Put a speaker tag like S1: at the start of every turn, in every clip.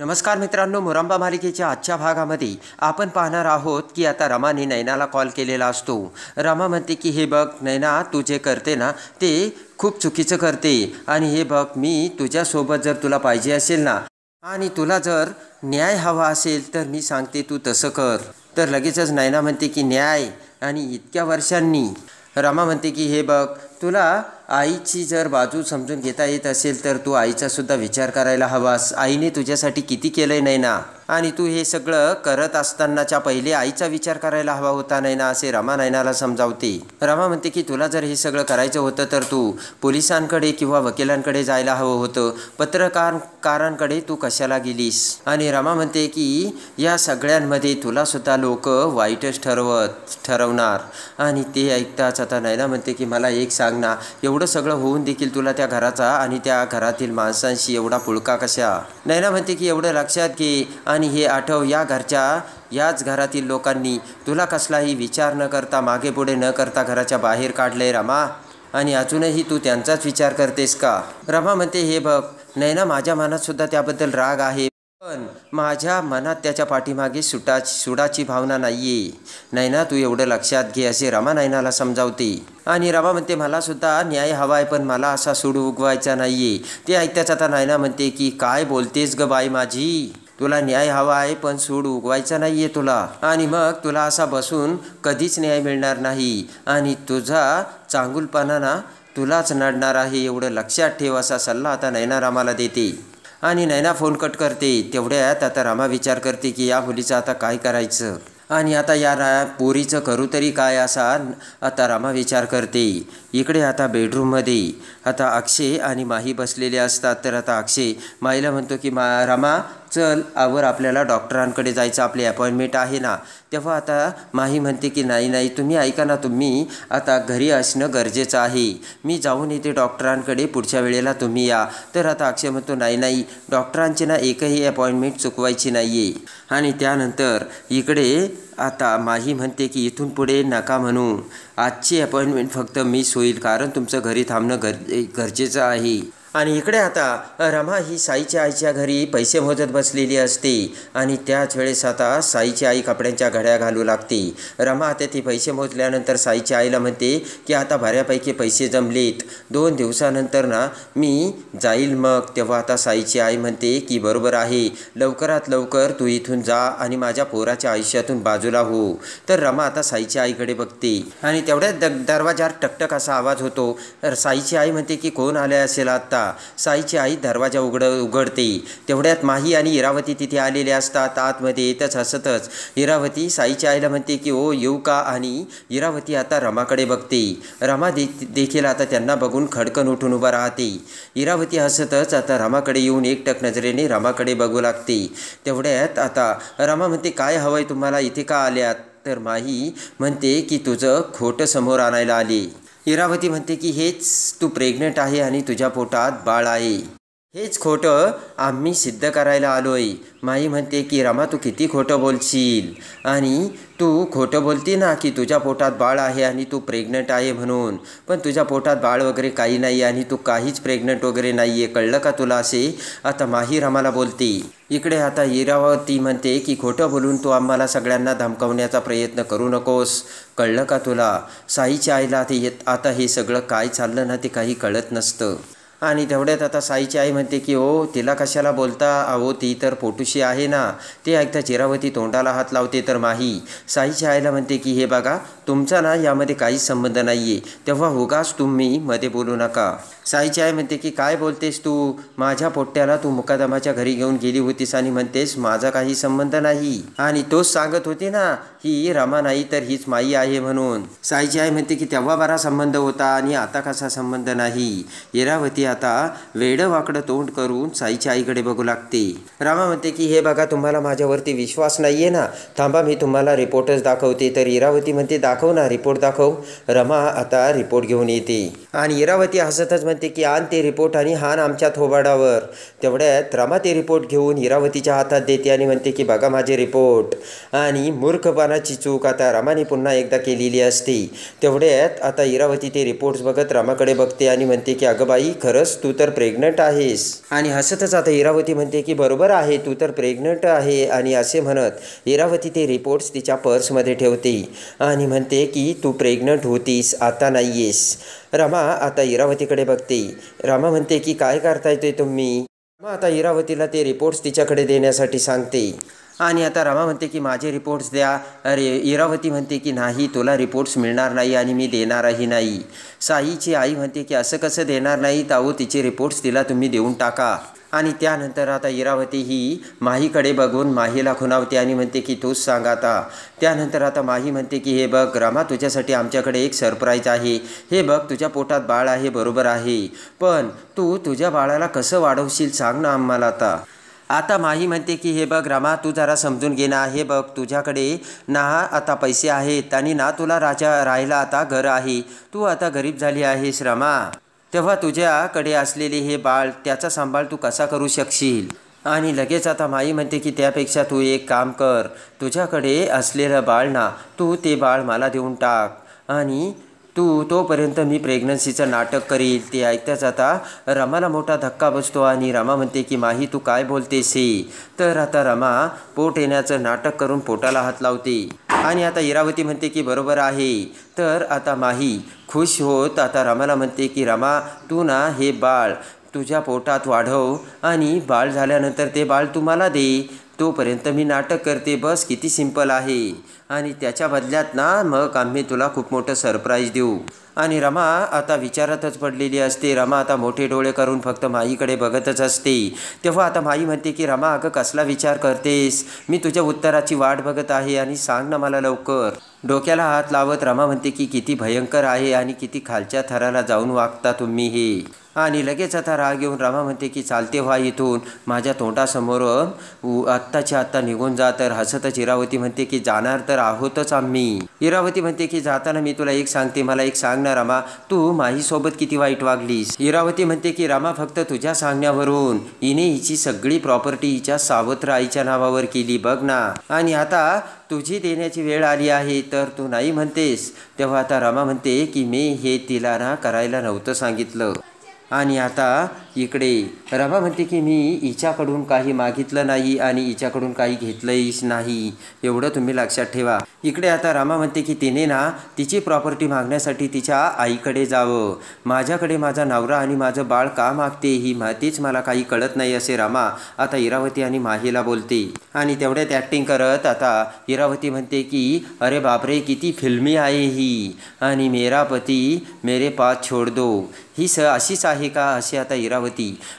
S1: नमस्कार मित्रांनो, मुरंबा मालिकेच्या आजच्या भागामध्ये आपण पाहणार आहोत की आता रमाने नैनाला कॉल केलेला असतो. रमा म्हणते की हे बघ नैना, तू जे करते ना ते खूप चुकीचं करते आणि हे बघ, मी तुझ्यासोबत जर तुला पाहिजे असेल ना आणि तुला जर न्याय हवा असेल तर मी सांगते तू तसं कर. तर लगेचच नैना म्हणते की न्याय आणि इतक्या वर्षांनी. रमा म्हणते की हे बघ, तुला आईची जर बाजू समजून घेता येत असेल तर तू आईचासुद्धा विचार करायला हवास. आईने तुझ्यासाठी किती केलं आहे नैना, आणि तू हे सगळं करत असतानाच्या पहिले आईचा विचार करायला हवा होता नैना, असे रमा नैनाला समजावते. रमा म्हणते की तुला जर हे सगळं करायचं होतं तर तू पोलिसांकडे किंवा वकिलांकडे जायला हवं होतं, पत्रकारांकडे तू कशाला गेलीस. आणि रमा म्हणते की या सगळ्यांमध्ये तुलासुद्धा लोक वाईटच ठरवणार. आणि ते ऐकताच आता नैना म्हणते की मला एक सांग ना, एवढं सगळं होऊन देखील तुला त्या घराचा आणि त्या घरातील माणसांशी एवढा पुळका कशा. नैना म्हणते की एवढं लक्षात घे आणि हे आठव, याच घरातील लोकांनी तुला कसलाही विचार न करता, मागे पुढे न करता घराच्या बाहेर काढले रमा, आणि अजूनही तू त्यांचाच विचार करतेस का. रमा म्हणते हे बघ नैना, माझ्या मनात सुद्धा त्याबद्दल राग आहे, पण माझ्या मनात त्याच्या पाठीमागे सुडाची भावना नाहीये. नैना, तू एवढं लक्षात घे, असे रमा नैनाला समजावते. आणि रमा म्हणते मला सुद्धा न्याय हवा आहे, पण मला असा सूड उगवायचा नाहीये. ते ऐकताच आता नैना म्हणते की काय बोलतेस ग बाई माझी, तुला न्याय हवा आहे पण सूड उगवायचा नाहीये तुला, आणि मग तुला असा बसून कधीच न्याय मिळणार नाही आणि तुझा चांगुलपणा ना तुलाच नडणार आहे, एवढं लक्षात ठेव, असा सल्ला आता नैना रामाला देते. आणि नैना फोन कट करते. तेवढ्यात आता रमा विचार करते की या मुलीचं आता काय करायचं आणि आता या पोरीचं करू तरी काय, असा आता रमा विचार करते. इकडे आता बेडरूममध्ये आता अक्षय आणि माही बसलेले असतात. तर आता अक्षय माईला म्हणतो की रमा चल आवर, आपल्याला डॉक्टरांकडे जायचं, आपली अपॉइंटमेंट आहे ना. तेव्हा आता माही म्हणते की नाही तुम्ही ऐका ना, तुम्ही आता घरी असणं गरजेचं आहे, मी जाऊन येते डॉक्टरांकडे, पुढच्या वेळेला तुम्ही या. तर आता अक्षय म्हणतो नाही डॉक्टरांची ना एकही अपॉइंटमेंट चुकवायची नाही आहे. आणि त्यानंतर इकडे आता माही म्हणते की इथून पुढे नका म्हणू, आजची अपॉइंटमेंट फक्त मिस होईल, कारण तुमचं घरी थांबणं गरजेचं आहे. आणि इकडे आता रमा ही साईच्या आईच्या घरी पैसे मोजत बसलेली असते आणि त्याच वेळेस आता साईची आई कपड्यांच्या घड्या घालू लागते. रमा आता ती पैसे मोजल्यानंतर साईच्या आईला म्हणते की आता बऱ्यापैकी पैसे जमलेत, 2 दिवसानंतर ना मी जाईल मग. तेव्हा आता साईची आई म्हणते की बरोबर आहे, लवकरात लवकर तू इथून जा आणि माझ्या पोराच्या आयुष्यातून बाजूला हो. तर रमा आता साईच्या आईकडे बघते आणि तेवढ्यात दरवाजावर टकटक असा आवाज होतो. तर साईची आई म्हणते की कोण आले असेल आता. साईची आई दरवाजा उघडते. तेवढ्यात माही आणि इरावती तिथे आलेले असतात. आतमध्ये येतच हसतच इरावती साईच्या आईला म्हणते की ओ येऊ का, आणि इरावती आता रमाकडे बघते. रमा देखील आता त्यांना बघून खडकन उठून उभा राहते. इरावती हसतच आता रमाकडे येऊन एकटक नजरेने रमाकडे बघू लागते. तेवढ्यात आता रमा म्हणते काय हवंय तुम्हाला, इथे का आल्यात. तर माही म्हणते की तुझं खोटं समोर आणायला आले. इरावती म्हणते की हेच, तू प्रेग्नंट आहे आणि तुझ्या पोटात बाळ आहे, हेच खोटं आम्ही सिद्ध करायला आलोय. माई म्हणते की रमा तू किती खोटं बोलशील, आणि तू खोटं बोलती ना की तुझ्या पोटात बाळ आहे आणि तू प्रेग्नंट आहे म्हणून, पण तुझ्या पोटात बाळ वगैरे काही नाही आणि तू काहीच प्रेग्नंट वगैरे नाही आहे, कळलं का तुला, असे आता माही रमाला बोलते. इकडे आता इरावती म्हणते की खोटं बोलून तू आम्हाला सगळ्यांना धमकावण्याचा प्रयत्न करू नकोस, कळलं का तुला. साईच्या आईला आता हे सगळं काय चाललं ना ते काही कळत नसतं. आणि तेवढ्यात आता साईची आई म्हणते की ओ तिला कशाला बोलता, अहो ती तर पोटुशी आहे ना. ते ऐकता चिरावती तोंडाला हात लावते. तर माही साईच्या आईला म्हणते की हे बघा, तुमचा ना यामध्ये काहीच संबंध नाही आहे, तेव्हा उगाच तुम्ही मध्ये बोलू नका. साईची आई म्हणते की काय बोलतेस तू, माझ्या पोट्ट्याला तू मुकादमाच्या घरी घेऊन गेली होतीस आणि म्हणतेस माझा काही संबंध नाही, आणि तोच सांगत होती ना ही रमा नाही तर हीच माई आहे म्हणून. साईची आई म्हणते की तेव्हा बरा संबंध होता आणि आता कसा संबंध नाही. इरावती आता वेडं वाकडं तोंड करून साईच्या आईकडे बघू लागते. रमा म्हणते की हे बघा, तुम्हाला माझ्यावरती विश्वास नाहीये ना, थांबा मी तुम्हाला रिपोर्टच दाखवते. तर इरावती म्हणते दाखव ना, रिपोर्ट दाखव. रमा आता रिपोर्ट घेऊन येते आणि इरावती हसतच म्हणते की आण ते रिपोर्ट आणि हाण आमच्या थोबाडावर. तेवढ्यात रमा ते रिपोर्ट घेऊन इरावतीच्या हातात देते आणि म्हणते की बघा माझे रिपोर्ट. आणि मूर्खपणाची चूक आता रमाने पुन्हा एकदा केलेली असते. तेवढ्यात आता इरावती ते रिपोर्ट्स बघत रमाकडे बघते आणि म्हणते की अगं बाई, खरंच तू तर प्रेग्नंट आहेस. आणि हसतच आता इरावती म्हणते की बरोबर आहे, तू तर प्रेग्नंट आहे. आणि असे म्हणत इरावती ते रिपोर्ट्स तिच्या पर्समध्ये ठेवते आणि म्हणते की तू प्रेग्नंट होतीस, आता नाही आहेस. रमा आता इरावतीकडे बघते. रमा म्हणते की काय करताय ते तुम्ही. रमा आता इरावतीला ते रिपोर्ट्स तिच्याकडे देण्यासाठी सांगते आणि आता रमा म्हणते की माझे रिपोर्ट्स द्या. अरे इरावती म्हणते की नाही, तुला रिपोर्ट्स मिळणार नाही आणि मी देणारही नाही. साईची आई म्हणते की असं कसं देणार नाही, ताऊ तिचे रिपोर्ट्स तिला तुम्ही देऊन टाका. आणि त्यानंतर आता इरावती ही माहीकडे बघून माहीला खुणावते आणि म्हणते की तूच सांग आता. त्यानंतर आता माही म्हणते की हे बघ रमा, तुझ्यासाठी आमच्याकडे एक सरप्राईज आहे. हे बघ तुझ्या पोटात बाळ आहे, बरोबर आहे, पण तू तुझ्या बाळाला कसं वाढवशील सांग ना आम्हाला आता. आता माही म्हणते की हे बघ रमा, तू जरा समजून घे ना. हे बघ तुझ्याकडे ना आता पैसे आहेत आणि ना तुला राहायला आता घर आहे. तू आता गरीब झाली आहेस रमा. तेव्हा तुझ्याकडे असलेले हे बाळ, त्याचा सांभाळ तू कसा करू शकशील. आणि लगेच आता माई म्हणते की त्यापेक्षा तू एक काम कर, तुझ्याकडे असलेलं बाळ ना, तू ते बाळ मला देऊन टाक आणि तोपर्यंत मी प्रेग्नन्सीचं नाटक करील. ते ऐकताच आता रमाला मोठा धक्का बसतो आणि रमा म्हणते की माही तू काय बोलतेस हे. तर आता रमा पोट येण्याचं नाटक करून पोटाला हात लावते आणि आता इरावती म्हणते की बरोबर आहे. तर आता माही खुश होत आता रमाला म्हणते की रमा, तू ना हे बाळ तुझ्या पोटात वाढव आणि बाळ झाल्यानंतर ते बाळ तू मला दे. तोपर्यंत मी नाटक करते, बस किती सिंपल आहे. आणि त्याच्या बदल्यात ना मग आम्ही तुला खूप मोठं सरप्राईज देऊ. आणि रमा आता विचारातच पडलेली असते. रमा आता मोठे डोळे करून फक्त माईकडे बघतच असते. तेव्हा आता माई म्हणते की रमा, अगं कसला विचार करतेस, मी तुझ्या उत्तराची वाट बघत आहे आणि सांग ना मला लवकर. डोक्याला हात लावत रमा म्हणते की किती भयंकर आहे आणि किती खालच्या थराला जाऊन वागता तुम्ही हे. आणि लगेच आता राग येऊन रमा म्हणते की चालते व्हा इथून, माझ्या तोंडासमोर आत्ताच्या आत्ता निघून जा. तर हसतच इरावती म्हणते की जाणार तर आहोतच आम्ही. इरावती म्हणते की जाताना मी तुला एक सांगते, मला एक सांग ना रमा, तू माहीसोबत किती वाईट वागलीस. इरावती म्हणते की रमा, फक्त तुझ्या सांगण्यावरून हिने हिची सगळी प्रॉपर्टी हिच्या सावत्र आईच्या नावावर केली बघ ना. आणि आता तुझी देण्याची वेळ आली आहे तर तू नाही म्हणतेस. तेव्हा आता रमा म्हणते की मी हे तिला ना करायला नव्हतं सांगितलं. आणि आता इकडे रमा म्हणते की मी हिच्याकडून काही मागितलं नाही आणि हिच्याकडून काही घेतलंही नाही, एवढं तुम्ही लक्षात ठेवा. इकडे आता रमा म्हणते की तिने ना तिची प्रॉपर्टी मागण्यासाठी तिच्या आईकडे जावं. माझ्याकडे माझा नवरा आणि माझं बाळ का मागते ही तेच मला काही कळत नाही, असे रमा आता इरावती आणि माहीला बोलते. आणि तेवढ्यात ॲक्टिंग करत आता इरावती म्हणते की अरे बापरे, किती फिल्मी आहे ही. आणि मेरा पती मेरे पास छोड़ दो, ही अशीच आहे का, असे आता इरावती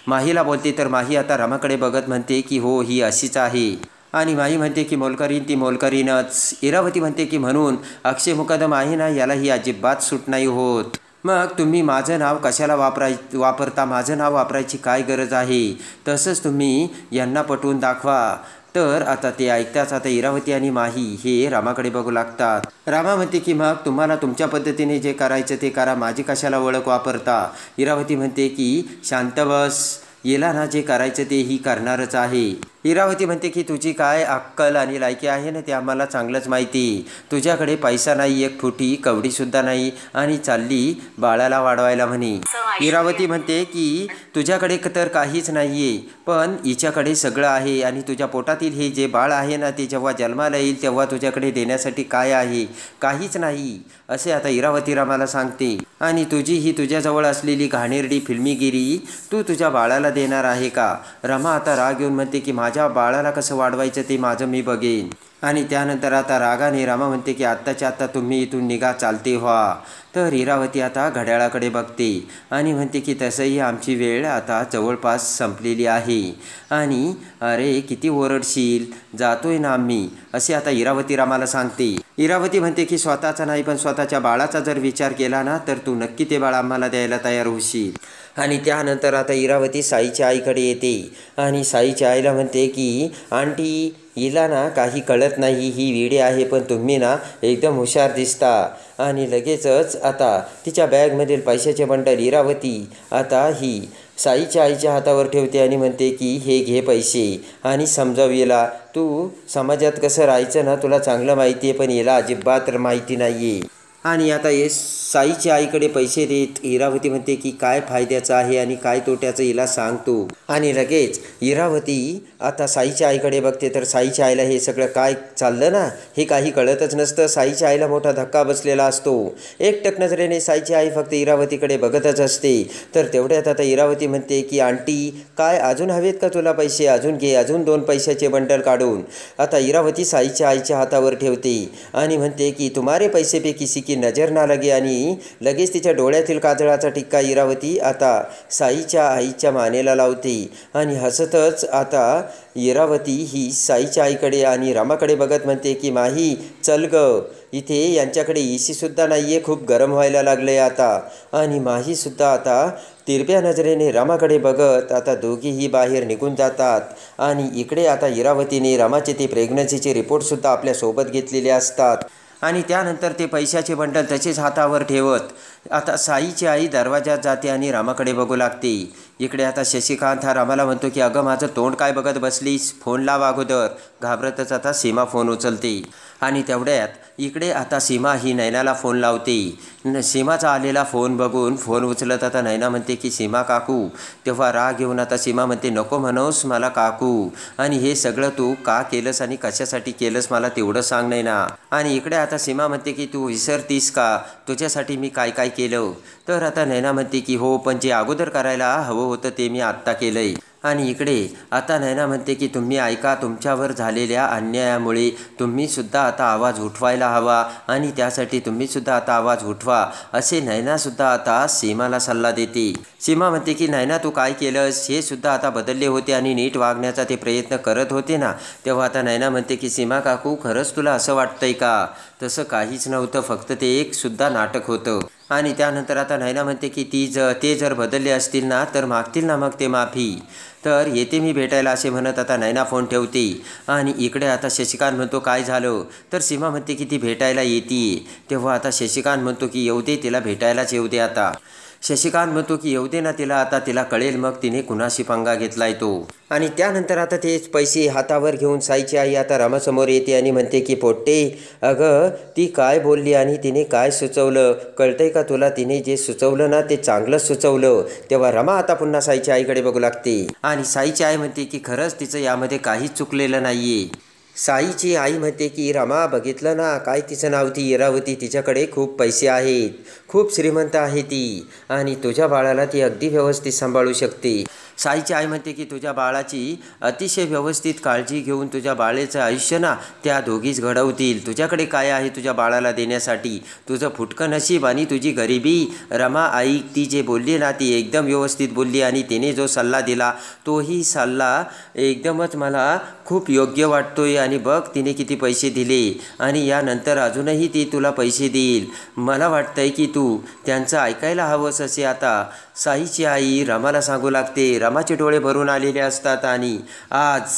S1: माहीला बोलते. तर माही आता रमाकडे बघत म्हणते की हो, ही अशीच आहे. आणि माही म्हणते की मोलकरीण ती मोलकरीणच. इरावती म्हणते की म्हणून अक्षय मुकदम आहे ना, याला ही अजिबात सूट नाही होत. मग तुम्ही माझं नाव कशाला वापरता, माझं नाव वापरायची काय गरज आहे, तसंच तुम्ही यांना पटवून दाखवा. तर आता ते ऐकताच आता इरावती आणि माही हे रामाकडे बघू लागतात. रामा म्हणते की मग तुम्हाला तुमच्या पद्धतीने जे करायचं ते करा, माझी कशाला ओळख वापरता. इरावती म्हणते की शांत बस, येला ना जे करायचं ते ही करणारच आहे. इरावती म्हणते की तुझी काय अक्कल आणि लायकी आहे ना ते आम्हाला चांगलंच माहिती. तुझ्याकडे पैसा नाही, एक फुटी कवडीसुद्धा नाही आणि चालली बाळाला वाढवायला म्हणे. इरावती म्हणते की तुझ्याकडे तर काहीच नाही आहे, पण हिच्याकडे सगळं आहे. आणि तुझ्या पोटातील हे जे बाळ आहे ना, ते जेव्हा जन्माला येईल तेव्हा तुझ्याकडे देण्यासाठी काय आहे, काहीच नाही, असे आता इरावती रामाला सांगते. आणि तुझी ही तुझ्याजवळ असलेली घाणेरडी फिल्मीगिरी तू तुझ्या बाळाला देणार आहे का. रमा आता राग येऊन म्हणते की माझ्या बाळाला कसं वाढवायचं ते माझं मी बघेन. आणि त्यानंतर आता रागाने रामा म्हणते की आत्ताच्या आत्ता तुम्ही इथून निघा, चालते व्हा. तर इरावती आता घड्याळाकडे बघते आणि म्हणते की तसंही आमची वेळ आता जवळपास संपलेली आहे. आणि अरे किती ओरडशील, जातोय ना आम्ही, असे आता इरावती रामाला सांगते. इरावती म्हणते की स्वतःचा नाही पण स्वतःच्या बाळाचा जर विचार केला ना तर तू नक्की ते बाळ आम्हाला द्यायला तयार होशील. आणि त्यानंतर आता इरावती साईच्या आईकडे येते आणि साईच्या आईला म्हणते की आंटी हिला ना काही कळत नाही, ही वेडी आहे, पण तुम्ही ना एकदम हुशार दिसता. आणि लगेचच आता तिच्या बॅगमधील पैशाचे बंडल इरावती आता ही साईच्या आईच्या हातावर ठेवते आणि म्हणते की हे घे पैसे आणि समजाव हिला. तू समाजात कसं राहायचं ना तुला चांगलं माहिती आहे, पण हिला अजिबात माहिती नाही आहे. आणि आता हे साईच्या आईकडे पैसे देत इरावती म्हणते की काय फायद्याचं आहे आणि काय तोट्याचं हिला सांगतो. आणि लगेच इरावती आता साईच्या आईकडे बघते तर साईच्या आईला हे सगळं काय चाललं ना हे काही कळतच नसतं. साईच्या आईला मोठा धक्का बसलेला असतो. एकटक नजरेने साईची आई फक्त इरावतीकडे बघतच असते. तर तेवढ्यात आता इरावती म्हणते की आंटी काय अजून हवेत का तुला पैसे? अजून घे, अजून 2 पैशाचे बंडल काढून आता इरावती साईच्या आईच्या हातावर ठेवते आणि म्हणते की तुम्हारे पैसे पे किसी की नजर ना लगे. आणि लगेच तिच्या डोळ्यातील काजळाचा टिक्का इरावती आता साईच्या आईच्या मानेला लावते. आणि हसतच आता इरावती ही साईच्या आईकडे आणि रमाकडे बघत म्हणते की माही चल ग, इथे यांच्याकडे एसीसुद्धा नाही आहे, खूप गरम व्हायला लागलं आहे आता. आणि माहीसुद्धा आता तिरप्या नजरेने रमाकडे बघत आता दोघीही बाहेर निघून जातात. आणि इकडे आता इरावतीने रमाचे ते प्रेग्नन्सीचे रिपोर्टसुद्धा आपल्यासोबत घेतलेले असतात. आणि त्यानंतर ते पैशाचे बंडल तसेच हातावर ठेवत आता साईची आई दरवाजात जाते आणि रामाकडे बघू लागते. इकडे आता शशिकांत हा रामाला म्हणतो की अगं माझं तोंड काय बघत बसलीस, फोन लाव अगोदर. घाबरतच आता सीमा फोन उचलते. आणि तेवढ्यात इकडे आता सीमा ही नैनाला फोन लावते. सीमाचा आलेला फोन बघून फोन उचलत आता नैना म्हणते की सीमा काकू. तेव्हा राग घेऊन आता सीमा म्हणते नको म्हणोस मला काकू, आणि हे सगळं तू का केलंस आणि कशासाठी केलंस मला तेवढं सांग नैना. आणि इकडे आता सीमा म्हणते की तू विसरतीस का तुझ्यासाठी मी काय काय केलं. तर आता नैना म्हणते की हो, पण जे अगोदर करायला हवं होतं ते मी आत्ता केलंय. आणि इकडे आता नैना म्हणते की तुम्ही ऐका, तुमच्यावर झालेल्या अन्यायामुळे तुम्हीसुद्धा आता आवाज उठवायला हवा आणि त्यासाठी तुम्हीसुद्धा आता आवाज उठवा, असे नैनासुद्धा आता सीमाला सल्ला देते. सीमा म्हणते की नैना तू काय केलंस, हे सुद्धा आता बदलले होते आणि नीट वागण्याचा ते प्रयत्न करत होते ना. तेव्हा आता नैना म्हणते की सीमा काकू खरंच तुला असं वाटतंय का? तसं काहीच नव्हतं, फक्त ते एक सुद्धा नाटक होतं. आणि त्यानंतर आता नैना म्हणते की ते जर बदलले असतील ना तर मागतील ना मग ते माफी. तर येते मी भेटायला असे म्हणत आता नैना फोन ठेवते. आणि इकडे आता शशिकांत म्हणतो काय झालं. तर सीमा म्हणते की ती भेटायला येते. तेव्हा आता शशिकांत म्हणतो की येऊ दे, तिला भेटायलाच येऊ दे आता. शशिकांत म्हणतो की येऊ दे ना तिला, आता तिला कळेल मग तिने कुणाशी पंगा घेतलाय तो. आणि त्यानंतर आता तेच पैसे हातावर घेऊन साईची आई आता रमासमोर येते आणि म्हणते की पोट्टे अगं ती काय बोलली आणि तिने काय सुचवलं कळतंय का तुला? तिने जे सुचवलं ना ते चांगलंच सुचवलं. तेव्हा रमा आता पुन्हा साईच्या आईकडे बघू लागते आणि साईची आई म्हणते की खरंच तिचं यामध्ये काहीच चुकलेलं नाहीये. साईची आई म्हणते की रमा बघितलं ना काय तिचं नाव ती इरावती, तिच्याकडे खूप पैसे आहेत, खूप श्रीमंत आहे ती आणि तुझ्या बाळाला ती अगदी व्यवस्थित सांभाळू शकते. साईची आई म्हणते की तुझ्या बाळाची अतिशय व्यवस्थित काळजी घेऊन तुझ्या बाळेचं आयुष्य ना त्या दोघीच घडवतील. तुझ्याकडे काय आहे तुझ्या बाळाला देण्यासाठी? तुझं फुटकं नशीब आणि तुझी गरिबी. रमा आई ती जे बोलली ना ती एकदम व्यवस्थित बोलली आणि तिने जो सल्ला दिला तोही सल्ला एकदमच मला खूप योग्य वाटतोय. आणि बघ तिने किती पैसे दिले आणि यानंतर अजूनही ती तुला पैसे देईल. मला वाटतंय की तू त्यांचं ऐकायला हवंस असे आता साईची आई रमाला सांगू लागते. रमाचे डोळे भरून आलेले असतात आणि आज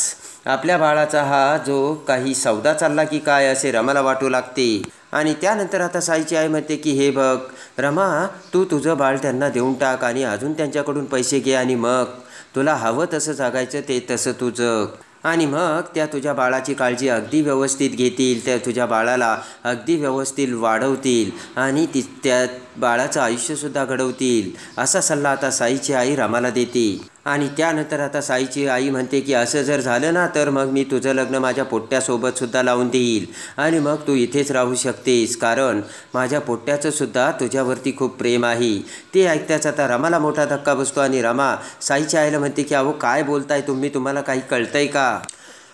S1: आपल्या बाळाचा हा जो काही सौदा चालला की काय असे रमाला वाटू लागते. आणि त्यानंतर आता साईची आई म्हणते की हे बघ रमा, तू तुझं बाळ त्यांना देऊन टाक आणि अजून त्यांच्याकडून पैसे घे आणि मग तुला हवं तसं जगायचं ते तसं तू जग. आणि मग त्या तुझ्या बाळाची काळजी अगदी व्यवस्थित घेतील, त्या तुझ्या बाळाला अगदी व्यवस्थित वाढवतील आणि त्या बाळाचं आयुष्यसुद्धा घडवतील, असा सल्ला आता साईची आई रमाला देते. आणि त्यानंतर आता साईची आई म्हणते की असं जर झालं ना तर मग मी तुझं लग्न माझ्या पोट्ट्यासोबतसुद्धा लावून देईल आणि मग तू इथेच राहू शकतेस, कारण माझ्या पोट्ट्याचंसुद्धा तुझ्यावरती खूप प्रेम आहे. ते ऐकताच आता रमाला मोठा धक्का बसतो आणि रमा साईच्या आईला म्हणते की अहो काय बोलताय तुम्ही, तुम्हाला काही कळतंय का?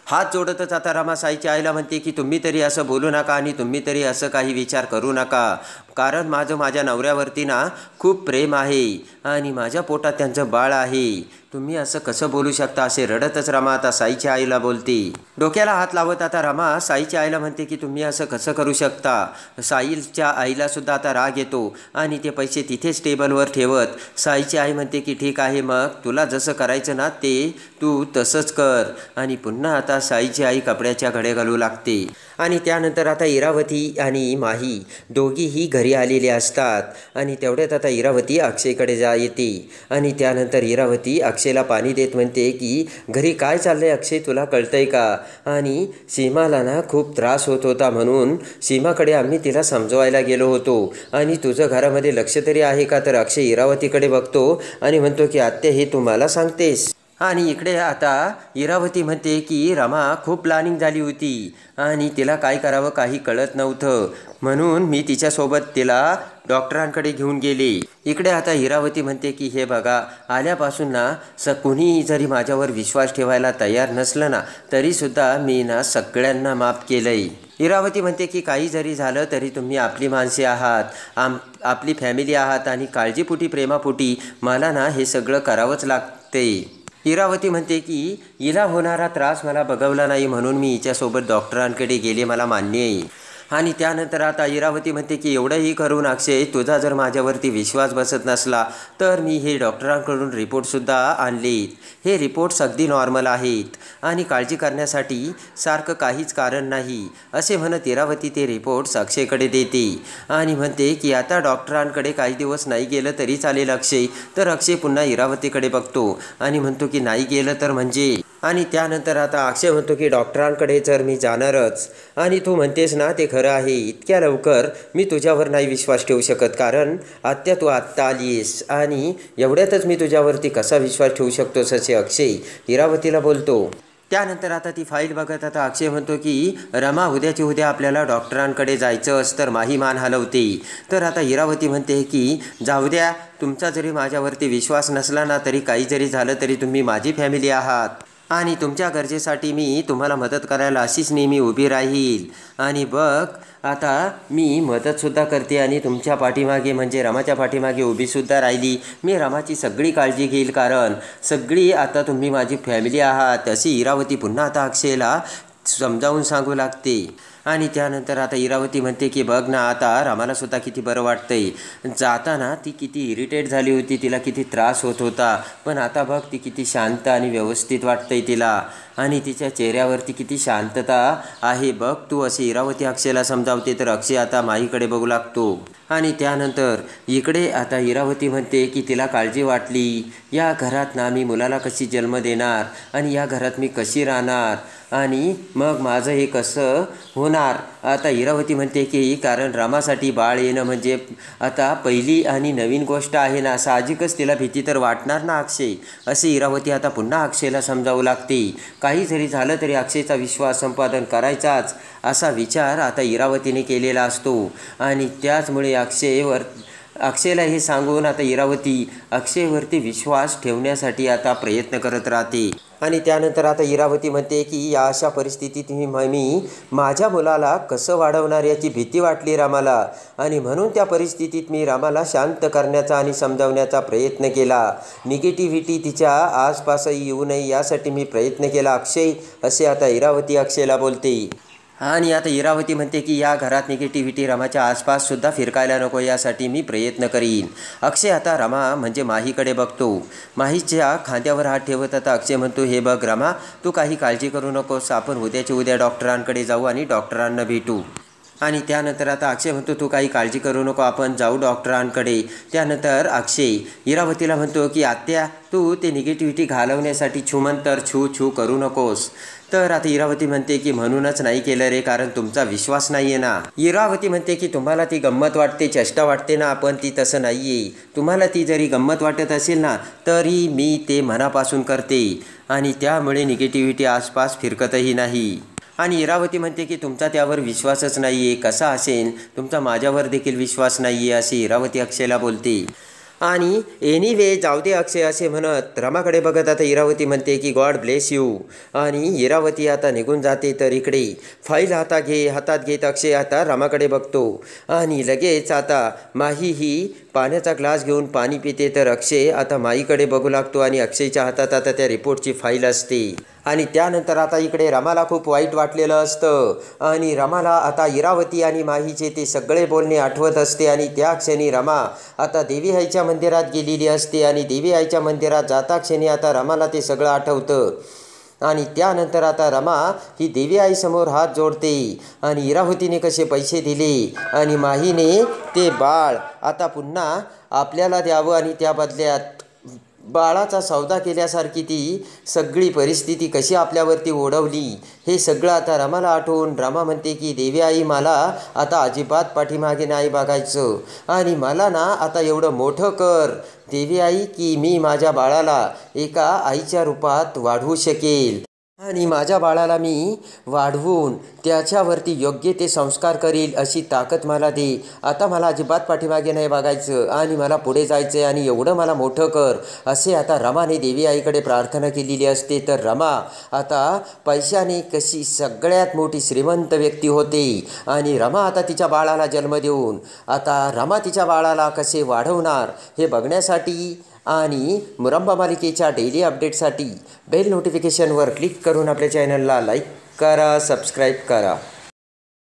S1: हात जोडतच आता रमा साईच्या आईला म्हणते की तुम्ही तरी असं बोलू नका आणि तुम्ही तरी असं काही विचार करू नका. कारण माझं माझ्या नवऱ्यावरती ना खूप प्रेम आहे आणि माझ्या पोटात त्यांचं बाळ आहे. तुम्ही असं कसं बोलू शकता, असे रडतच रमा आता साईच्या आईला बोलते. डोक्याला हात लावत आता रमा साईच्या आईला म्हणते की तुम्ही असं कसं करू शकता. साईच्या आईला सुद्धा आता राग येतो आणि ते पैसे तिथेच टेबलवर ठेवत साईची आई म्हणते की ठीक आहे, मग तुला जसं करायचं ना ते तू तसंच कर. आणि पुन्हा आता साईची आई कपड्याच्या घड्या घालू लागते. आणि त्यानंतर आता इरावती आणि माही दोघीही घरी आलेले असतात. आणि तेवढ्यात आता इरावती अक्षयकडे येते आणि त्यानंतर इरावती अक्षयला पाणी देत म्हणते की घरी काय चाललंय अक्षय, तुला कळतंय का. आणि सीमाला ना खूप त्रास होत होता म्हणून सीमाकडे आम्ही तिला समजवायला गेलो होतो आणि तुझं घरामध्ये लक्ष तरी आहे का. तर अक्षय इरावतीकडे बघतो आणि म्हणतो की आत्या हे तू मला सांगतेस. आणि इकडे आता इरावती म्हणते की रमा खूप प्लॅनिंग झाली होती आणि तिला काय करावं काही कळत नव्हतं, म्हणून मी तिच्यासोबत तिला डॉक्टरांकडे घेऊन गेले. इकडे आता इरावती म्हणते की हे बघा, आल्यापासून ना कुणीही जरी माझ्यावर विश्वास ठेवायला तयार नसलं ना तरीसुद्धा मी ना सगळ्यांना माफ केलंय. इरावती म्हणते की काही जरी झालं तरी तुम्ही आपली माणसे आहात, आपली फॅमिली आहात आणि काळजीपोटी प्रेमापोटी मला ना हे सगळं करावंच लागते. इरावती म्हणते की हिला होणारा त्रास मला बघवला नाही म्हणून मी हिच्यासोबत डॉक्टरांकडे गेले, मला मान्य आहे. आणि त्यानंतर आता इरावती म्हणते की एवढंही करून अक्षय तुझा जर माझ्यावरती विश्वास बसत नसला तर मी हे डॉक्टरांकडून रिपोर्टसुद्धा आणलेत. हे रिपोर्ट्स अगदी नॉर्मल आहेत आणि काळजी करण्यासाठी सारखं काहीच कारण नाही, असे म्हणत इरावती ते रिपोर्ट्स अक्षयकडे देते आणि म्हणते की आता डॉक्टरांकडे काही दिवस नाही गेलं तरी चालेल अक्षय. तर अक्षय पुन्हा इरावतीकडे बघतो आणि म्हणतो की नाही गेलं तर म्हणजे. आणि त्यानंतर आता अक्षय म्हणतो की डॉक्टरांकडे जर मी जाणारच आणि तू म्हणतेस ना ते खरं आहे, इतक्या लवकर मी तुझ्यावर नाही विश्वास ठेवू शकत, कारण आत्या तू आत्ता आलीस आणि एवढ्यातच मी तुझ्यावरती कसा विश्वास ठेवू शकतोस असे अक्षय इरावतीला बोलतो. त्यानंतर आता ती फाईल बघत आता अक्षय म्हणतो की रमा उद्याची उद्या आपल्याला डॉक्टरांकडे जायचंच. तर माही मान हलवते. तर आता इरावती म्हणते की जाऊ द्या, तुमचा जरी माझ्यावरती विश्वास नसला ना तरी काही जरी झालं तरी तुम्ही माझी फॅमिली आहात आणि तुमच्या गरजेसाठी मी तुम्हाला मदत करायला अशीच नेहमी उभी राहील. आणि बघ आता मी मदतसुद्धा करते आणि तुमच्या पाठीमागे म्हणजे रमाच्या पाठीमागे उभीसुद्धा राहिली. मी रमाची सगळी काळजी घेईल, कारण सगळी आता तुम्ही माझी फॅमिली आहात, अशी इरावती पुन्हा आता अक्षयला समजावून सांगू लागते. आणि त्यानंतर आता इरावती म्हणते की बघ ना आता रमालासुद्धा किती बरं वाटतंय. जाताना ती किती इरिटेट झाली होती, तिला किती त्रास होत होता, पण आता बघ ती किती शांत आणि व्यवस्थित वाटतंय तिला आणि तिच्या चेहऱ्यावरती किती शांतता आहे बघ तू, असे इरावती अक्षयला समजावते. तर अक्षय आता माहीकडे बघू लागतो. आणि त्यानंतर इकडे आता इरावती म्हणते की तिला काळजी वाटली, या घरात ना मी मुलाला कशी जन्म देणार आणि या घरात मी कशी राहणार आणि मग माझं हे कसं होणार. आता इरावती म्हणते की कारण रमासाठी बाळ येणं म्हणजे आता पहिली आणि नवीन गोष्ट आहे ना, साहजिकच तिला भीती तर वाटणार ना अक्षय, असे इरावती आता पुन्हा अक्षयला समजावू लागते. काही जरी झालं तरी अक्षयचा विश्वास संपादन करायचाच असा विचार आता इरावतीने केलेला असतो. आणि त्याचमुळे अक्षयला हे सांगून आता इरावती अक्षयवरती विश्वास ठेवण्यासाठी आता प्रयत्न करत राहते. आणि त्यानंतर आता इरावती म्हणते की या अशा परिस्थितीत मी माझ्या मुलाला कसं वाढवणार याची भीती वाटली रामाला आणि म्हणून त्या परिस्थितीत मी रामाला शांत करण्याचा आणि समजावण्याचा प्रयत्न केला. निगेटिव्हिटी तिच्या आसपासही येऊ नये यासाठी मी प्रयत्न केला अक्षय, असे आता इरावती अक्षयला बोलते. आणि आता इरावती म्हणते की या घरात निगेटिव्हिटी रमाच्या आसपाससुद्धा फिरकायला नको यासाठी मी प्रयत्न करीन. अक्षय आता रमा म्हणजे माहीकडे बघतो. माहीच्या खांद्यावर हात ठेवत आता अक्षय म्हणतो हे बघ रमा, तू काही काळजी करू नकोस, आपण उद्याच्या उद्या डॉक्टरांकडे जाऊ आणि डॉक्टरांना भेटू. आणि त्यानंतर आता अक्षय म्हणतो तू काही काळजी करू नको, आपण जाऊ डॉक्टरांकडे. त्यानंतर अक्षय इरावतीला म्हणतो की आत्या तू ते निगेटिव्हिटी घालवण्यासाठी छूमंतर छू करू नकोस. तर आता इरावती म्हणते की म्हणूनच नाही केलं रे, कारण तुमचा विश्वास नाही आहे ना. इरावती म्हणते की तुम्हाला ती गंमत वाटते, चेष्टा वाटते ना, पण ती तसं नाही आहे. तुम्हाला ती जरी गंमत वाटत असेल ना तरी मी ते मनापासून करते आणि त्यामुळे निगेटिव्हिटी आसपास फिरकतही नाही. आणि इरावती म्हणते की तुमचा त्यावर विश्वासच नाही आहे, कसा असेल तुमचा माझ्यावर देखील विश्वास नाही आहे, अशी इरावती अक्षयला बोलते. आणि एनिवे जाऊ दे अक्षय असे म्हणत रमाकडे बघत आता इरावती म्हणते की गॉड ब्लेस यू. आणि इरावती आता निघून जाते. तर इकडे फाईल हातात घेत अक्षय आता रमाकडे बघतो आणि लगेच आता माही ही पाण्याचा ग्लास घेऊन पाणी पिते. तर अक्षय आता माईकडे बघू लागतो आणि अक्षयच्या हातात आता त्या रिपोर्टची फाईल असते. आणि त्यानंतर आता इकडे रमाला खूप वाईट वाटलेलं असतं आणि रमाला आता इरावती आणि माहीचे ते सगळे बोलणे आठवत असते. आणि त्या क्षणी रमा आता देवी आईच्या मंदिरात गेलेली असते आणि देवी आईच्या मंदिरात जाता क्षणी आता रमाला ते सगळं आठवतं. आणि त्यानंतर आता रमा ही देवी आईसमोर हात जोडते आणि इरावतीने कसे पैसे दिले आणि माहीने ते बाळ आता पुन्हा आपल्याला द्यावं आणि त्या बदल्यात बाळाचा सौदा केल्यासारखी ती सगळी परिस्थिती कशी आपल्यावरती ओढवली हे सगळं आता रमाला आठवून रमा म्हणते की देवी आई मला आता अजिबात पाठीमागे नाही बघायचं आणि मला ना आता एवढं मोठं कर देवी आई की मी माझ्या बाळाला एका आईच्या रूपात वाढवू शकेल आणि माझ्या बाळाला मी वाढवून त्याच्यावरती योग्य ते संस्कार करील अशी ताकद मला दे. आता मला अजिबात पाठीमागे नाही बघायचं आणि मला पुढे जायचं आहे आणि एवढं मला मोठं कर असे आता रमाने देवी आईकडे प्रार्थना केलेली असते. तर रमा आता पैशाने कशी सगळ्यात मोठी श्रीमंत व्यक्ती होते आणि रमा आता तिच्या बाळाला जन्म देऊन आता रमा तिच्या बाळाला कसे वाढवणार हे बघण्यासाठी आणि मुरंबा मालिकेच्या डेली अपडेटसाठी बेल नोटिफिकेशनवर क्लिक करून आपल्या चॅनलला लाईक करा, सबस्क्राईब करा.